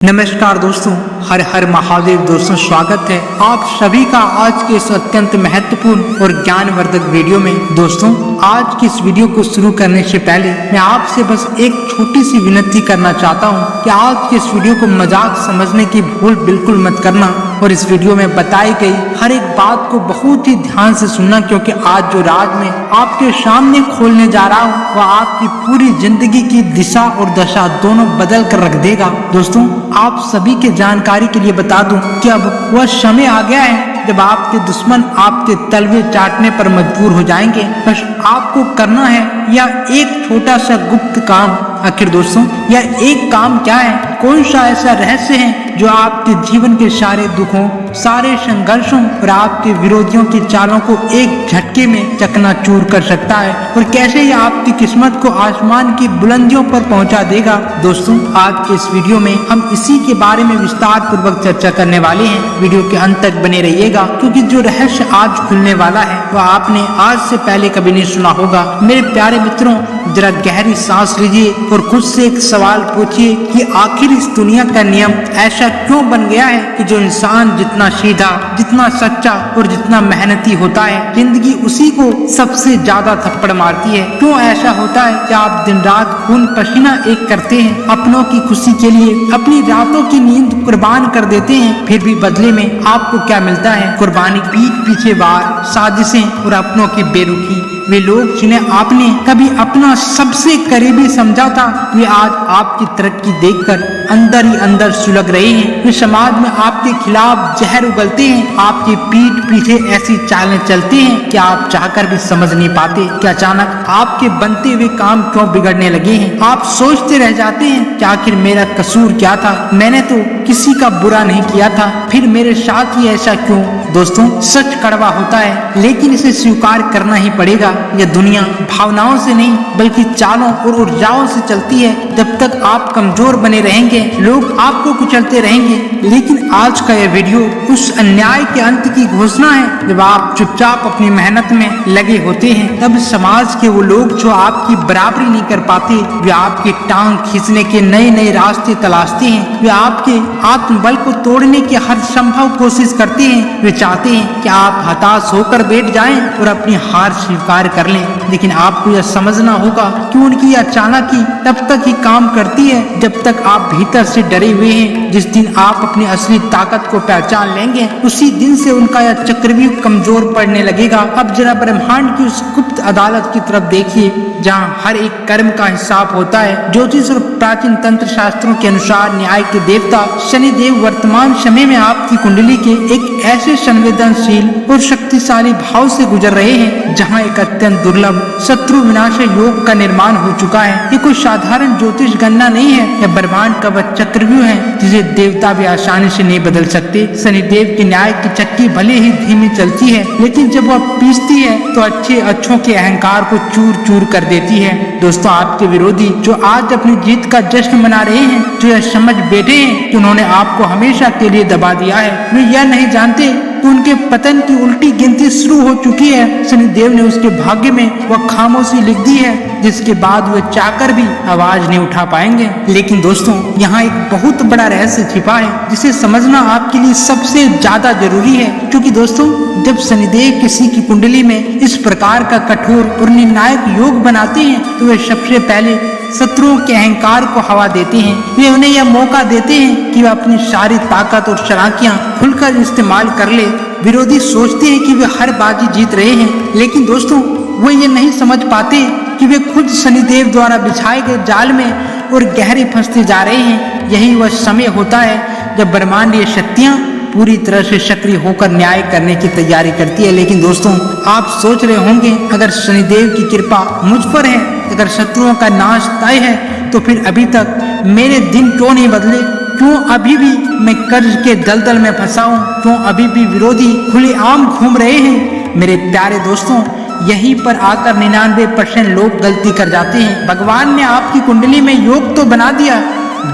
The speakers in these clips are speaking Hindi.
नमस्कार दोस्तों, हर हर महादेव। दोस्तों स्वागत है आप सभी का आज के इस अत्यंत महत्वपूर्ण और ज्ञानवर्धक वीडियो में। दोस्तों आज की इस वीडियो को शुरू करने से पहले मैं आपसे बस एक छोटी सी विनती करना चाहता हूं कि आज के इस वीडियो को मजाक समझने की भूल बिल्कुल मत करना और इस वीडियो में बताई गई हर एक बात को बहुत ही ध्यान से सुनना, क्योंकि आज जो राज में आपके सामने खोलने जा रहा हूँ वह आपकी पूरी जिंदगी की दिशा और दशा दोनों बदल कर रख देगा। दोस्तों आप सभी के जानकारी के लिए बता दूं कि अब वह समय आ गया है जब आपके दुश्मन आपके तलवे चाटने पर मजबूर हो जाएंगे। बस आपको करना है यह एक छोटा सा गुप्त काम। आखिर दोस्तों यह एक काम क्या है? कौन सा ऐसा रहस्य है जो आपके जीवन के सारे दुखों, सारे संघर्षों और आपके विरोधियों की चालों को एक झटके में चकनाचूर कर सकता है और कैसे यह आपकी किस्मत को आसमान की बुलंदियों पर पहुंचा देगा? दोस्तों आज के इस वीडियो में हम इसी के बारे में विस्तार पूर्वक चर्चा करने वाले हैं। वीडियो के अंत तक बने रहिएगा, क्योंकि जो रहस्य आज खुलने वाला है वह आपने आज से पहले कभी नहीं सुना होगा। मेरे प्यारे मित्रों, जरा गहरी सांस लीजिए और खुद से एक सवाल पूछिए कि आखिर इस दुनिया का नियम ऐसा क्यों बन गया है कि जो इंसान जितना सीधा, जितना सच्चा और जितना मेहनती होता है, जिंदगी उसी को सबसे ज्यादा थप्पड़ मारती है। क्यों ऐसा होता है कि आप दिन रात खून पसीना एक करते हैं, अपनों की खुशी के लिए अपनी रातों की नींद कुर्बान कर देते हैं, फिर भी बदले में आपको क्या मिलता है? कुर्बानी, पीठ पीछे वार, साजिशें और अपनों की बेरुखी। वे लोग जिन्हें आपने कभी अपना सबसे करीबी समझा था, वे आज आपकी तरक्की देखकर अंदर ही अंदर सुलग रहे हैं। वे समाज में आपके खिलाफ जहर उगलते हैं, आपकी पीठ पीछे ऐसी चालें चलते हैं कि आप चाहकर भी समझ नहीं पाते कि अचानक आपके बनते हुए काम क्यों बिगड़ने लगे हैं। आप सोचते रह जाते हैं कि आखिर मेरा कसूर क्या था? मैंने तो किसी का बुरा नहीं किया था, फिर मेरे साथ ही ऐसा क्यों? दोस्तों सच कड़वा होता है, लेकिन इसे स्वीकार करना ही पड़ेगा। यह दुनिया भावनाओं से नहीं बल्कि चालों और ऊर्जाओं से चलती है। जब तक आप कमजोर बने रहेंगे लोग आपको कुचलते रहेंगे, लेकिन आज का यह वीडियो उस अन्याय के अंत की घोषणा है। जब आप चुपचाप अपनी मेहनत में लगे होते हैं, तब समाज के वो लोग जो आपकी बराबरी नहीं कर पाते, वे आपकी टांग खींचने के नए नए रास्ते तलाशते हैं। वे आपके आत्मबल को तोड़ने की हर संभव कोशिश करते हैं। वे चाहते हैं कि आप हताश होकर बैठ जाएं और अपनी हार स्वीकार कर लें, लेकिन आपको यह समझना होगा कि उनकी अचानक ही तब तक ही काम करती है जब तक आप भीतर से डरे हुए हैं। जिस दिन आप अपनी असली ताकत को पहचान लेंगे, उसी दिन से उनका यह चक्रव्यूह कमजोर पड़ने लगेगा। अब जरा ब्रह्मांड की उस गुप्त अदालत की तरफ देखिए, जहाँ हर एक कर्म का हिसाब होता है। ज्योतिष और प्राचीन तंत्र शास्त्रों के अनुसार न्याय के देवता शनिदेव वर्तमान समय में आपकी कुंडली के एक ऐसे संवेदनशील और शक्तिशाली भाव से गुजर रहे हैं जहाँ एक अत्यंत दुर्लभ शत्रु विनाश योग का निर्माण हो चुका है। ये कोई साधारण ज्योतिष गणना नहीं है, यह ब्रह्मांड का वह चक्रव्यूह है जिसे देवता भी आसानी से नहीं बदल सकते। शनिदेव की न्याय की चक्की भले ही धीमी चलती है, लेकिन जब वह पीसती है तो अच्छों के अहंकार को चूर चूर कर देती है। दोस्तों आपके विरोधी जो आज अपनी जीत का जश्न मना रहे हैं, जो यह समझ बैठे हैं कि उन्होंने आपको हमेशा के लिए दबा दिया है, वे यह नहीं जानते तो उनके पतन की उल्टी गिनती शुरू हो चुकी है। शनिदेव ने उसके भाग्य में वह खामोशी लिख दी है, जिसके बाद वे चाहकर भी आवाज नहीं उठा पाएंगे। लेकिन दोस्तों यहाँ एक बहुत बड़ा रहस्य छिपा है, जिसे समझना आपके लिए सबसे ज्यादा जरूरी है। क्योंकि दोस्तों जब शनिदेव किसी की कुंडली में इस प्रकार का कठोर और निर्णायक योग बनाते हैं, तो वे सबसे पहले शत्रुओं के अहंकार को हवा देते हैं। वे उन्हें यह मौका देते हैं कि वे अपनी सारी ताकत और चालाकियां खुलकर इस्तेमाल कर ले। विरोधी सोचते हैं कि वे हर बाजी जीत रहे हैं, लेकिन दोस्तों वो ये नहीं समझ पाते कि वे खुद शनिदेव द्वारा बिछाए गए जाल में और गहरे फंसते जा रहे हैं। यही वह समय होता है जब ब्रह्मांडीय शक्तियां पूरी तरह से सक्रिय होकर न्याय करने की तैयारी करती है। लेकिन दोस्तों आप सोच रहे होंगे, अगर शनिदेव की कृपा मुझ पर है, अगर शत्रुओं का नाश तय है, तो फिर अभी तक मेरे दिन क्यों नहीं बदले? क्यों अभी भी मैं कर्ज के दलदल में फंसा हूँ? क्यों अभी भी विरोधी खुलेआम घूम रहे हैं? मेरे प्यारे दोस्तों यहीं पर आकर 99% लोग गलती कर जाते हैं। भगवान ने आपकी कुंडली में योग तो बना दिया,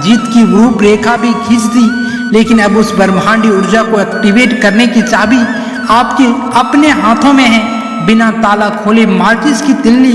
जीत की रूपरेखा भी खींच दी, लेकिन अब उस ब्रह्मांडी ऊर्जा को एक्टिवेट करने की चाबी आपके अपने हाथों में है। बिना ताला खोले माचिस की तिल्ली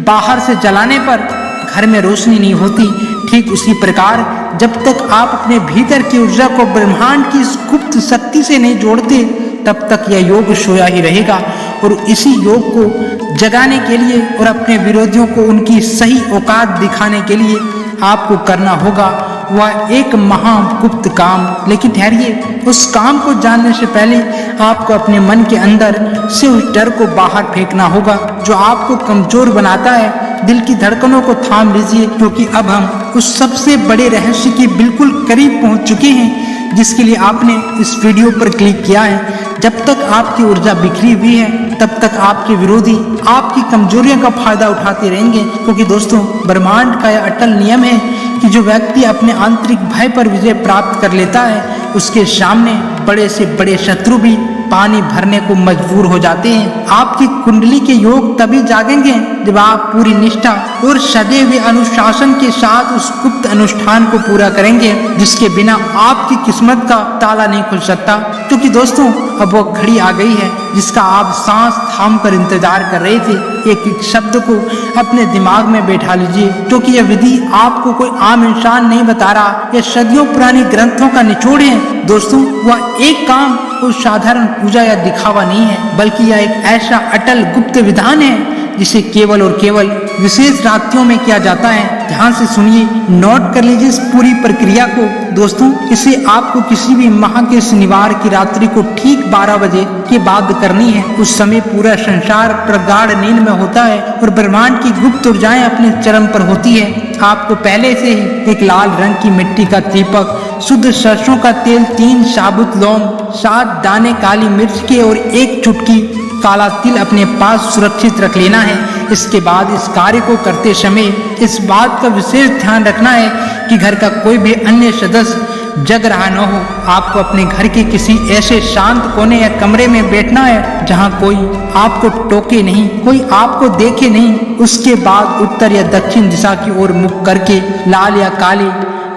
बाहर से जलाने पर घर में रोशनी नहीं होती। ठीक उसी प्रकार जब तक आप अपने भीतर की ऊर्जा को ब्रह्मांड की इस गुप्त शक्ति से नहीं जोड़ते, तब तक यह योग सोया ही रहेगा। और इसी योग को जगाने के लिए और अपने विरोधियों को उनकी सही औकात दिखाने के लिए आपको करना होगा वह एक महागुप्त काम। लेकिन ठहरिए, उस काम को जानने से पहले आपको अपने मन के अंदर से उस डर को बाहर फेंकना होगा जो आपको कमजोर बनाता है। दिल की धड़कनों को थाम लीजिए, क्योंकि अब हम उस सबसे बड़े रहस्य के बिल्कुल करीब पहुंच चुके हैं जिसके लिए आपने इस वीडियो पर क्लिक किया है। जब तक आपकी ऊर्जा बिखरी हुई है, तब तक आपके विरोधी आपकी कमजोरियों का फायदा उठाते रहेंगे। क्योंकि दोस्तों, ब्रह्मांड का यह अटल नियम है कि जो व्यक्ति अपने आंतरिक भय पर विजय प्राप्त कर लेता है, उसके सामने बड़े से बड़े शत्रु भी पानी भरने को मजबूर हो जाते हैं। आपकी कुंडली के योग तभी जागेंगे जब आप पूरी निष्ठा और सदे हुए अनुशासन के साथ उस गुप्त अनुष्ठान को पूरा करेंगे जिसके बिना आपकी किस्मत का ताला नहीं खुल सकता। क्योंकि दोस्तों, अब वो घड़ी आ गई है जिसका आप सांस थाम कर इंतजार कर रहे थे। एक एक शब्द को अपने दिमाग में बैठा लीजिए, क्योंकि यह विधि आपको कोई आम इंसान नहीं बता रहा, यह सदियों पुरानी ग्रंथों का निचोड़ है। दोस्तों, वह एक काम कोई साधारण पूजा या दिखावा नहीं है, बल्कि यह एक ऐसा अटल गुप्त विधान है जिसे केवल और केवल विशेष रात्रियों में किया जाता है। ध्यान से सुनिए, नोट कर लीजिए इस पूरी प्रक्रिया को। दोस्तों, इसे आपको किसी भी माह के शनिवार की रात्रि को ठीक 12 बजे के बाद करनी है। उस समय पूरा संसार प्रगाढ़ नींद में होता है और ब्रह्मांड की गुप्त ऊर्जाएं अपने चरम पर होती है। आपको पहले से ही एक लाल रंग की मिट्टी का दीपक, शुद्ध सरसों का तेल, 3 साबुत लौंग, 7 दाने काली मिर्च के और 1 चुटकी काला तिल अपने पास सुरक्षित रख लेना है। इसके बाद इस कार्य को करते समय इस बात का विशेष ध्यान रखना है कि घर का कोई भी अन्य सदस्य जग रहा न हो। आपको अपने घर के किसी ऐसे शांत कोने या कमरे में बैठना है जहां कोई आपको टोके नहीं, कोई आपको देखे नहीं। उसके बाद उत्तर या दक्षिण दिशा की ओर मुख करके लाल या काले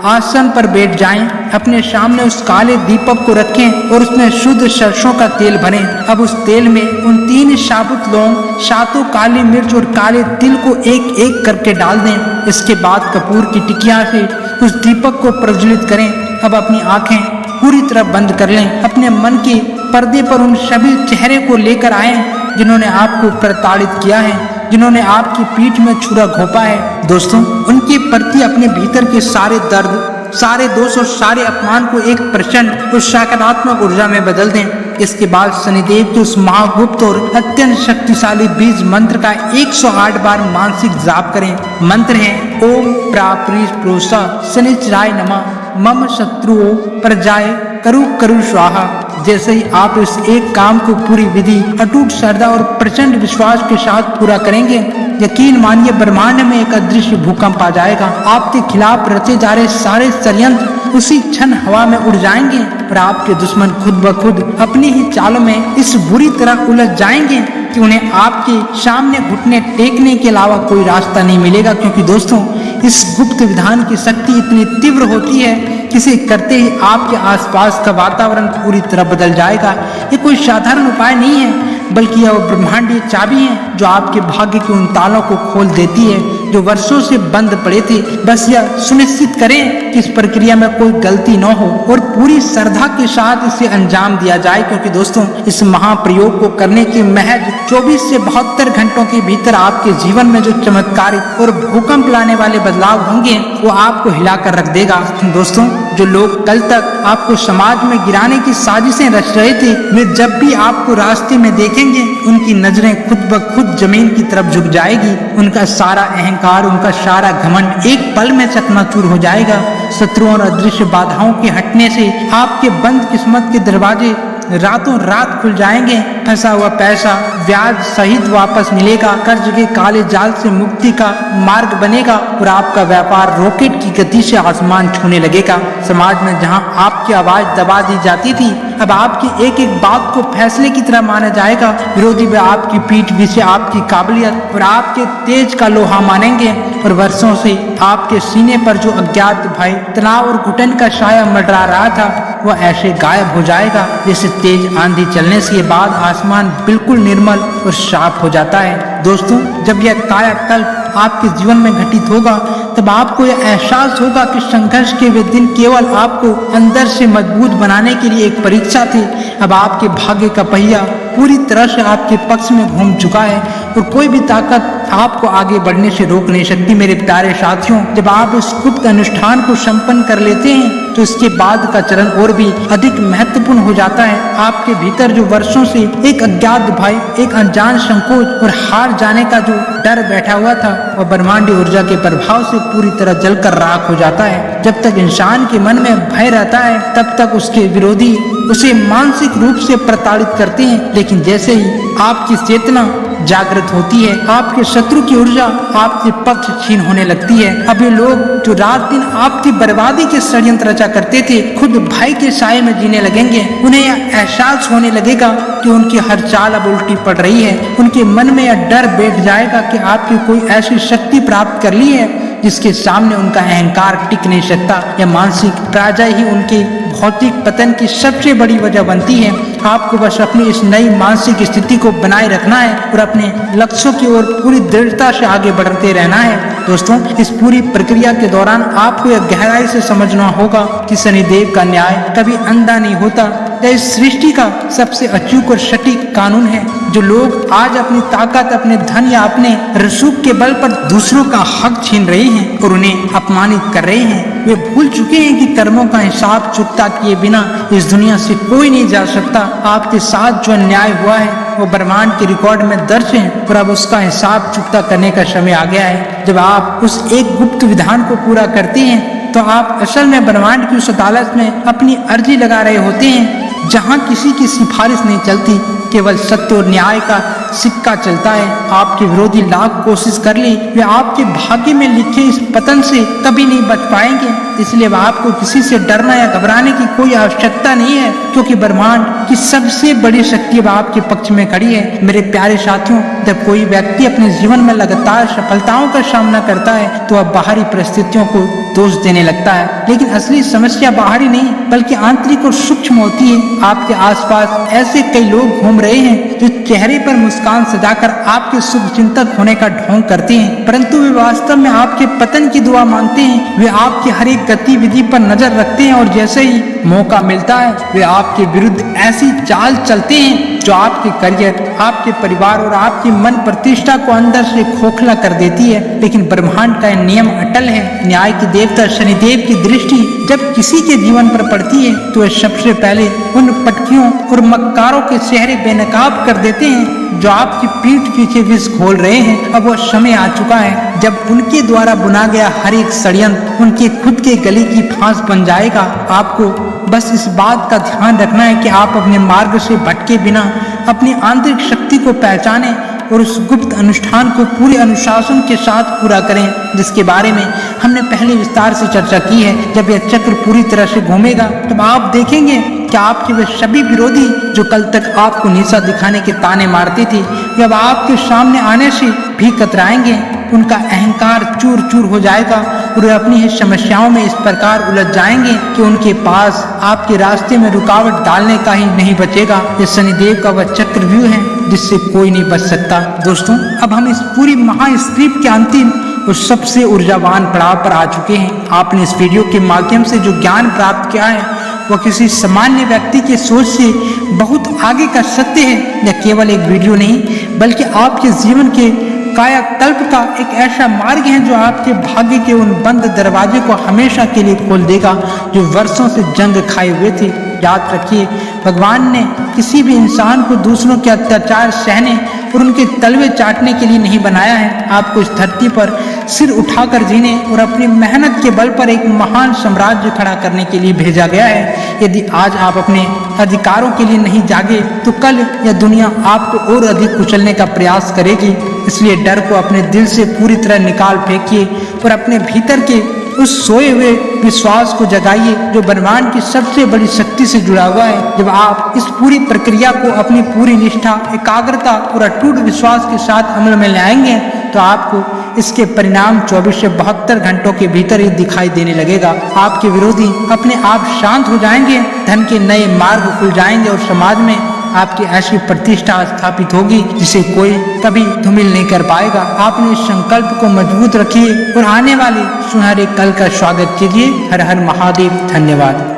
आसन पर बैठ जाएं। अपने सामने उस काले दीपक को रखें और उसमें शुद्ध सरसों का तेल भरें। अब उस तेल में उन 3 साबुत लौंग, 7 काली मिर्च और काले तिल को एक एक करके डाल दें। इसके बाद कपूर की टिकिया से उस दीपक को प्रज्वलित करें। अब अपनी आंखें पूरी तरह बंद कर लें। अपने मन के पर्दे पर उन सभी चेहरे को लेकर आए जिन्होंने आपको प्रताड़ित किया है, जिन्होंने आपकी पीठ में छुरा घोंपा है। दोस्तों, उनके प्रति अपने भीतर के सारे दर्द, सारे दोष और सारे अपमान को एक प्रचंड और सकारात्मक ऊर्जा में बदल दें। इसके बाद शनिदेव के उस महागुप्त और अत्यंत शक्तिशाली बीज मंत्र का 108 बार मानसिक जाप करें। मंत्र है ओम प्राप्रीश प्रोसा शनिचराय नमः मम शत्रुओं प्रजाय करु करु स्वाहा। जैसे ही आप इस एक काम को पूरी विधि, अटूट श्रद्धा और प्रचंड विश्वास के साथ पूरा करेंगे, यकीन मानिए ब्रह्मांड में एक अदृश्य भूकंप आ जाएगा। आपके खिलाफ रचे जा रहे सारे षड्यंत्र उसी क्षण हवा में उड़ जाएंगे और आपके दुश्मन खुद ब खुद अपनी ही चालों में इस बुरी तरह उलझ जाएंगे कि उन्हें आपके सामने घुटने टेकने के अलावा कोई रास्ता नहीं मिलेगा। क्योंकि दोस्तों, इस गुप्त विधान की शक्ति इतनी तीव्र होती है कि इसे करते ही आपके आसपास का वातावरण पूरी तरह बदल जाएगा। ये कोई साधारण उपाय नहीं है, बल्कि यह ब्रह्मांडीय चाबी है जो आपके भाग्य के उन तालों को खोल देती है जो वर्षों से बंद पड़े थे। बस यह सुनिश्चित करें कि इस प्रक्रिया में कोई गलती न हो और पूरी श्रद्धा के साथ इसे अंजाम दिया जाए। क्योंकि दोस्तों, इस महाप्रयोग को करने के महज 24 से 72 घंटों के भीतर आपके जीवन में जो चमत्कारिक और भूकंप लाने वाले बदलाव होंगे वो आपको हिलाकर रख देगा। दोस्तों, जो लोग कल तक आपको समाज में गिराने की साजिशें रच रहे थे, वे जब भी आपको रास्ते में देखेंगे उनकी नजरें खुद ब खुद जमीन की तरफ झुक जाएगी। उनका सारा अहंकार, उनका सारा घमंड एक पल में चकनाचूर हो जाएगा। शत्रुओं और अदृश्य बाधाओं के हटने से आपके बंद किस्मत के दरवाजे रातों रात खुल जाएंगे। फंसा हुआ पैसा ब्याज सहित वापस मिलेगा। कर्ज के काले जाल से मुक्ति का मार्ग बनेगा और आपका व्यापार रॉकेट की गति से आसमान छूने लगेगा। समाज में जहां आपकी आवाज दबा दी जाती थी, अब आपकी एक एक बात को फैसले की तरह माना जाएगा। विरोधी भी आपकी पीठ पीछे आपकी काबिलियत और आपके तेज का लोहा मानेंगे और वर्षों से आपके सीने पर जो अज्ञात भय, तनाव और घुटन का साया मंडरा रहा था, वह ऐसे गायब हो जाएगा जैसे तेज आंधी चलने के बाद आसमान बिल्कुल निर्मल और साफ हो जाता है। दोस्तों, जब यह कायाकल्प आपके जीवन में घटित होगा तब आपको यह एहसास होगा कि संघर्ष के वे दिन केवल आपको अंदर से मजबूत बनाने के लिए एक परीक्षा थी। अब आपके भाग्य का पहिया पूरी तरह से आपके पक्ष में घूम चुका है और कोई भी ताकत आपको आगे बढ़ने से रोक नहीं सकती। मेरे प्यारे साथियों, जब आप इस गुप्त अनुष्ठान को संपन्न कर लेते हैं तो इसके बाद का चरण और भी अधिक महत्वपूर्ण हो जाता है। आपके भीतर जो वर्षों से एक अज्ञात भय, एक अनजान संकोच और हार जाने का जो डर बैठा हुआ था, वह ब्रह्मांडीय ऊर्जा के प्रभाव से पूरी तरह जलकर राख हो जाता है। जब तक इंसान के मन में भय रहता है तब तक उसके विरोधी उसे मानसिक रूप से प्रताड़ित करते हैं, लेकिन जैसे ही आपकी चेतना जागृत होती है, आपके शत्रु की ऊर्जा आपके पक्ष छीन होने लगती है। अब ये लोग जो रात दिन आपकी बर्बादी के षड्यंत्र रचा करते थे, खुद भय के साए में जीने लगेंगे। उन्हें यह एहसास होने लगेगा कि उनकी हर चाल अब उल्टी पड़ रही है। उनके मन में यह डर बैठ जाएगा कि आपकी कोई ऐसी शक्ति प्राप्त कर ली है जिसके सामने उनका अहंकार टिक नहीं सकता। यह मानसिक पराजय ही उनके भौतिक पतन की सबसे बड़ी वजह बनती है। आपको बस अपनी इस नई मानसिक स्थिति को बनाए रखना है और अपने लक्ष्यों की ओर पूरी दृढ़ता से आगे बढ़ते रहना है। दोस्तों, इस पूरी प्रक्रिया के दौरान आपको यह गहराई से समझना होगा कि शनिदेव का न्याय कभी अंधा नहीं होता। यह इस सृष्टि का सबसे अचूक और सटीक कानून है। जो लोग आज अपनी ताकत, अपने धन या अपने रसूख के बल पर दूसरों का हक छीन रहे हैं और उन्हें अपमानित कर रहे हैं, वे भूल चुके हैं कि कर्मों का हिसाब चुकता किए बिना इस दुनिया से कोई नहीं जा सकता। आपके साथ जो अन्याय हुआ है वो ब्रह्मांड के रिकॉर्ड में दर्ज है और अब उसका हिसाब चुकता करने का समय आ गया है। जब आप उस एक गुप्त विधान को पूरा करते हैं तो आप असल में ब्रह्मांड की उस अदालत में अपनी अर्जी लगा रहे होते हैं जहां किसी की सिफारिश नहीं चलती, केवल सत्य और न्याय का सिक्का चलता है। आपके विरोधी लाख कोशिश कर ले, वे आपके भाग्य में लिखे इस पतन से कभी नहीं बच पाएंगे। इसलिए आपको किसी से डरना या घबराने की कोई आवश्यकता नहीं है, क्योंकि ब्रह्मांड की सबसे बड़ी शक्ति आपके पक्ष में खड़ी है। मेरे प्यारे साथियों, जब कोई व्यक्ति अपने जीवन में लगातार सफलताओं का सामना करता है तो वह बाहरी परिस्थितियों को दोष देने लगता है, लेकिन असली समस्या बाहरी नहीं बल्कि आंतरिक और सूक्ष्म होती है। आपके आसपास ऐसे कई लोग घूम रहे हैं जो चेहरे पर मुस्कान सजाकर आपके शुभ चिंतक होने का ढोंग करते हैं, परंतु वे वास्तव में आपके पतन की दुआ मांगते हैं। वे आपकी हर एक गतिविधि पर नजर रखते हैं और जैसे ही मौका मिलता है वे आपके विरुद्ध ऐसी चाल चलते हैं जो आपके करियर, आपके परिवार और आपकी मन प्रतिष्ठा को अंदर से खोखला कर देती है। लेकिन ब्रह्मांड का नियम अटल है। न्याय की देवता शनिदेव की दृष्टि जब किसी के जीवन पर पड़ती है तो वे सबसे पहले उन पटकियों और मक्कारों के चेहरे बेनकाब कर देते हैं जो आपकी पीठ पीछे विष घोल रहे हैं। अब वह समय आ चुका है जब उनके द्वारा बुना गया हर एक षड्यंत्र उनके खुद के गले की फांस बन जाएगा। आपको बस इस बात का ध्यान रखना है कि आप अपने मार्ग से भटके बिना अपनी आंतरिक शक्ति को पहचानें और उस गुप्त अनुष्ठान को पूरे अनुशासन के साथ पूरा करें, जिसके बारे में हमने पहले विस्तार से चर्चा की है। जब यह चक्र पूरी तरह से घूमेगा तब आप देखेंगे कि आपके वे सभी विरोधी जो कल तक आपको नीचा दिखाने के ताने मारते थे, वे अब आपके सामने आने से भी कतराएंगे। उनका अहंकार चूर चूर हो जाएगा और वे अपनी ही समस्याओं में इस प्रकार उलझ जाएंगे कि उनके पास आपके रास्ते में रुकावट डालने का ही नहीं बचेगा। ये शनिदेव का वह चक्रव्यूह है जिससे कोई नहीं बच सकता। दोस्तों, अब हम इस पूरी महास्क्रिप्ट के अंतिम और सबसे ऊर्जावान पड़ाव पर आ चुके हैं। आपने इस वीडियो के माध्यम से जो ज्ञान प्राप्त किया है वह किसी सामान्य व्यक्ति के सोच से बहुत आगे का सत्य है। यह केवल एक वीडियो नहीं बल्कि आपके जीवन के कायाकल्प का एक ऐसा मार्ग है जो आपके भाग्य के उन बंद दरवाजे को हमेशा के लिए खोल देगा जो वर्षों से जंग खाए हुए थे। याद रखिए, भगवान ने किसी भी इंसान को दूसरों के अत्याचार सहने और उनके तलवे चाटने के लिए नहीं बनाया है। आपको इस धरती पर सिर उठाकर जीने और अपनी मेहनत के बल पर एक महान साम्राज्य खड़ा करने के लिए भेजा गया है। यदि आज आप अपने अधिकारों के लिए नहीं जागे तो कल यह दुनिया आपको और अधिक कुचलने का प्रयास करेगी। इसलिए डर को अपने दिल से पूरी तरह निकाल फेंकिए और अपने भीतर के उस सोए हुए विश्वास को जगाइए जो ब्रह्मांड की सबसे बड़ी शक्ति से जुड़ा हुआ है। जब आप इस पूरी प्रक्रिया को अपनी पूरी निष्ठा, एकाग्रता और अटूट विश्वास के साथ अमल में लाएंगे तो आपको इसके परिणाम 24 से 72 घंटों के भीतर ही दिखाई देने लगेगा। आपके विरोधी अपने आप शांत हो जाएंगे, धन के नए मार्ग खुल जाएंगे और समाज में आपकी ऐसी प्रतिष्ठा स्थापित होगी जिसे कोई कभी धूमिल नहीं कर पाएगा। आपने इस संकल्प को मजबूत रखिए और आने वाले सुनहरे कल का स्वागत कीजिए। हर हर महादेव। धन्यवाद।